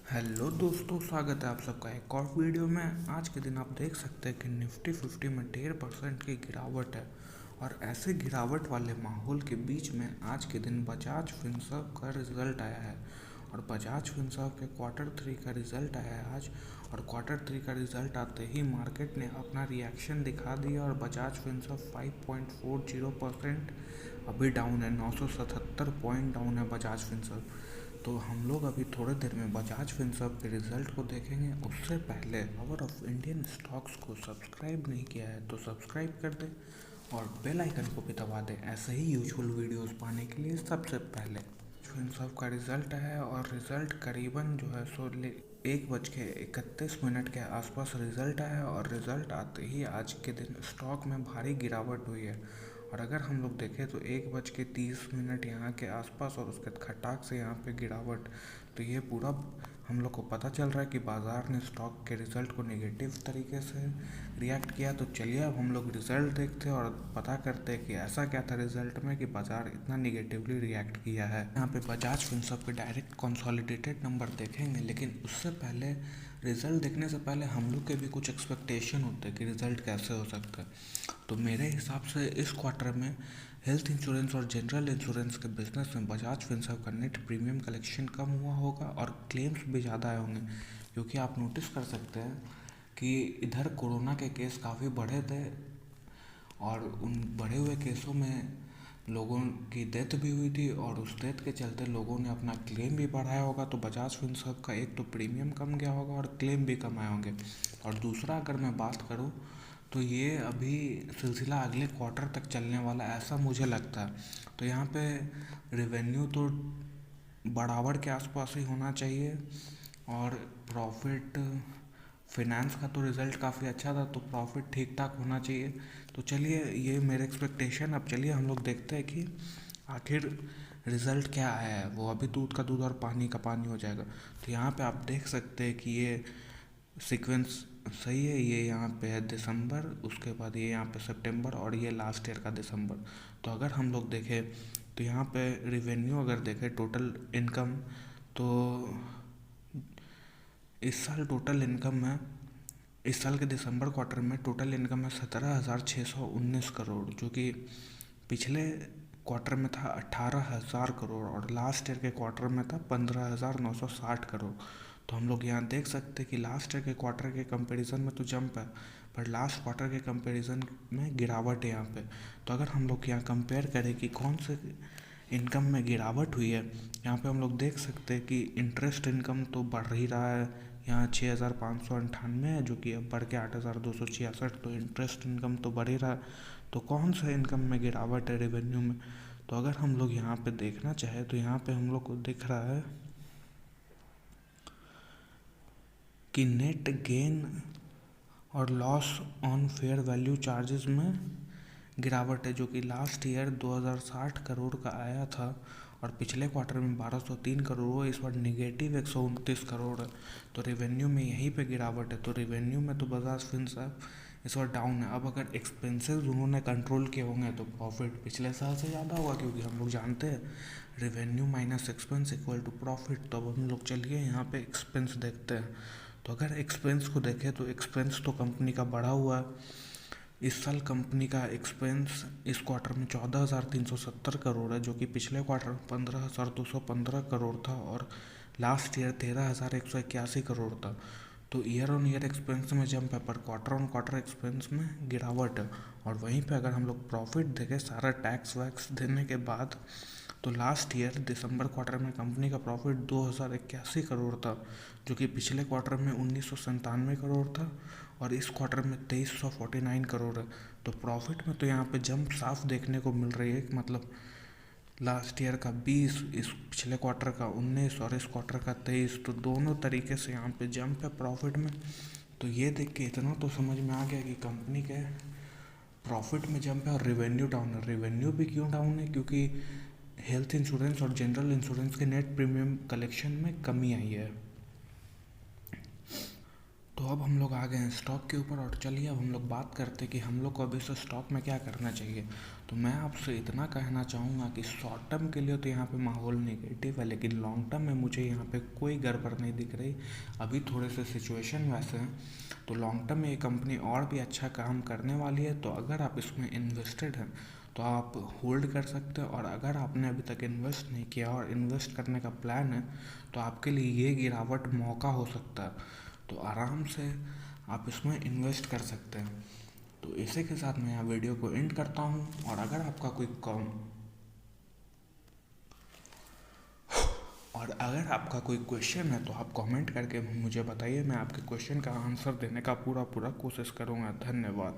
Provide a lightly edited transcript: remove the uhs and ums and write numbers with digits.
Hello दोस्तों, स्वागत है आप सबका एक और वीडियो में। आज के दिन आप देख सकते हैं कि निफ्टी 50 में 1.5% की गिरावट है। और ऐसे गिरावट वाले माहौल के बीच में आज के दिन बजाज फिनसर्व का रिजल्ट आया है। और बजाज फिनसर्व के क्वार्टर 3 का रिजल्ट आया है आज। और क्वार्टर 3 का रिजल्ट आते ही मार्केट ने अपना रिएक्शन दिखा दिया और बजाज फिनसर्व 5.40% अभी डाउन है। 977 पॉइंट डाउन है बजाज फिनसर्व। तो हम लोग अभी थोड़े देर में बजाज फिनसर्व के रिजल्ट को देखेंगे। उससे पहले पावर ऑफ इंडियन स्टॉक्स को सब्सक्राइब नहीं किया है तो सब्सक्राइब कर दें और बेल आइकन को भी दबा दें ऐसे ही यूजुअल वीडियोस पाने के लिए। सबसे पहले फिनसर्व का रिजल्ट है और रिजल्ट करीबन जो है सो 1:31 के आसपास रिजल्ट आया। और रिजल्ट आते ही आज के दिन स्टॉक में भारी गिरावट हुई है। और अगर हम लोग देखें तो 1:30 यहाँ के आसपास और उसके खटाक से यहाँ पे गिरावट। तो ये पूरा हम लोग को पता चल रहा है कि बाज़ार ने स्टॉक के रिज़ल्ट को नेगेटिव तरीके से रिएक्ट किया। तो चलिए अब हम लोग रिज़ल्ट देखते हैं और पता करते हैं कि ऐसा क्या था रिज़ल्ट में कि बाज़ार इतना नेगेटिवली रिएक्ट किया है। यहाँ पे बजाज फिनसर्व के डायरेक्ट कंसोलिडेटेड नंबर देखेंगे, लेकिन उससे पहले रिज़ल्ट देखने से पहले हम लोग के भी कुछ एक्सपेक्टेशन होते हैं कि रिज़ल्ट कैसे हो सकता है। तो मेरे हिसाब से इस क्वार्टर में हेल्थ इंश्योरेंस और जनरल इंश्योरेंस के बिजनेस में बजाज फिनसर्व का नेट प्रीमियम कलेक्शन कम हुआ होगा और क्लेम्स भी ज़्यादा आए होंगे। क्योंकि आप नोटिस कर सकते हैं कि इधर कोरोना के केस काफ़ी बढ़े थे और उन बढ़े हुए केसों में लोगों की डेथ भी हुई थी। और उस डेथ के चलते लोगों ने अपना क्लेम भी बढ़ाया होगा। तो बजाज फिनसर्व का एक तो प्रीमियम कम गया होगा और क्लेम भी कम आए होंगे। और दूसरा अगर मैं बात करूँ तो ये अभी सिलसिला अगले क्वार्टर तक चलने वाला ऐसा मुझे लगता है। तो यहाँ पे रेवेन्यू तो बराबर के आसपास ही होना चाहिए। और प्रॉफिट फिनेंस का तो रिज़ल्ट काफ़ी अच्छा था तो प्रॉफिट ठीक ठाक होना चाहिए। तो चलिए ये मेरे एक्सपेक्टेशन। अब चलिए हम लोग देखते हैं कि आखिर रिज़ल्ट क्या आया है। वो अभी दूध का दूध और पानी का पानी हो जाएगा। तो यहाँ पे आप देख सकते हैं कि ये सीक्वेंस सही है। ये यहाँ पे है दिसंबर, उसके बाद ये यहाँ पे सितंबर और ये लास्ट ईयर का दिसंबर। तो अगर हम लोग देखें तो यहाँ पे रिवेन्यू अगर देखें टोटल इनकम, तो इस साल टोटल इनकम है, इस साल के दिसंबर क्वार्टर में टोटल इनकम है 17,619 करोड़, जो कि पिछले क्वार्टर में था 18,000 करोड़ और लास्ट ईयर के क्वार्टर में था 15,960 करोड़। तो हम लोग यहाँ देख सकते हैं कि लास्ट ईयर के क्वार्टर के कंपैरिजन में तो जंप है, पर लास्ट क्वार्टर के कंपैरिजन में गिरावट है यहाँ पे। तो अगर हम लोग यहाँ कंपेयर करें कि कौन से इनकम में गिरावट हुई है, यहाँ पे हम लोग देख सकते हैं कि इंटरेस्ट इनकम तो बढ़ ही रहा है। यहाँ 6,598 है, जो कि अब बढ़ के 8,266। तो इंटरेस्ट इनकम तो बढ़ ही रहा है। तो कौन सा इनकम में गिरावट है रेवेन्यू में? तो अगर हम लोग यहाँ पे देखना चाहे तो यहाँ पे हम लोग को दिख रहा है कि नेट गेन और loss on fair value charges में गिरावट है, जो कि लास्ट ईयर 2,060 करोड़ का आया था और पिछले क्वार्टर में 1,203 करोड़ हुआ। इस बार नेगेटिव 129 करोड़ है। तो रेवेन्यू में यहीं पे गिरावट है। तो रेवेन्यू में तो बजाज फिनसर्व इस बार डाउन है। अब अगर एक्सपेंसेस उन्होंने कंट्रोल किए होंगे तो प्रॉफिट पिछले साल से ज़्यादा होगा, क्योंकि हम लोग जानते हैं revenue minus expense equal to profit. तो अब हम लोग चलिए यहाँ पे एक्सपेंस देखते हैं। तो अगर एक्सपेंस को देखें तो एक्सपेंस तो कंपनी का बढ़ा हुआ है। इस साल कंपनी का एक्सपेंस इस क्वार्टर में 14,370 करोड़ है, जो कि पिछले क्वार्टर में 15,215 करोड़ था और लास्ट ईयर 13,181 करोड़ था। तो ईयर ऑन ईयर एक्सपेंस में जंप है, पर क्वार्टर ऑन क्वार्टर एक्सपेंस में गिरावट है। और वहीं पे अगर हम लोग प्रॉफिट देखें सारा टैक्स वैक्स देने के बाद, तो लास्ट ईयर दिसंबर क्वार्टर में कंपनी का प्रॉफिट 2,081 करोड़ था, जो कि पिछले क्वार्टर में 1,997 करोड़ था और इस क्वार्टर में 2,349 करोड़ है। तो प्रॉफिट में तो यहाँ पे जंप साफ देखने को मिल रही है। मतलब लास्ट ईयर का 20, इस पिछले क्वार्टर का 19 और इस क्वार्टर का 23, तो दोनों तरीके से यहाँ पे जंप है प्रॉफिट में। तो ये देख के इतना तो समझ में आ गया कि कंपनी के प्रॉफिट में जंप है और रेवेन्यू डाउन है। रेवेन्यू भी क्यों डाउन है? क्योंकि हेल्थ इंश्योरेंस और जनरल इंश्योरेंस के नेट प्रीमियम कलेक्शन में कमी आई है। तो अब हम लोग आ गए हैं स्टॉक के ऊपर और चलिए अब हम लोग बात करते हैं कि हम लोग को अभी से स्टॉक में क्या करना चाहिए। तो मैं आपसे इतना कहना चाहूँगा कि शॉर्ट टर्म के लिए तो यहाँ पे माहौल नेगेटिव है, लेकिन लॉन्ग टर्म में मुझे यहाँ पे कोई गड़बड़ नहीं दिख रही। अभी थोड़े से सिचुएशन वैसे हैं, तो लॉन्ग टर्म में ये कंपनी और भी अच्छा काम करने वाली है। तो अगर आप इसमें इन्वेस्टेड हैं तो आप होल्ड कर सकते हैं, और अगर आपने अभी तक इन्वेस्ट नहीं किया और इन्वेस्ट करने का प्लान है तो आपके लिए ये गिरावट मौका हो सकता है। तो आराम से आप इसमें इन्वेस्ट कर सकते हैं। तो इसी के साथ मैं यहाँ वीडियो को एंड करता हूँ, और अगर आपका कोई क्वेश्चन है तो आप कमेंट करके मुझे बताइए, मैं आपके क्वेश्चन का आंसर देने का पूरा पूरा कोशिश करूँगा। धन्यवाद।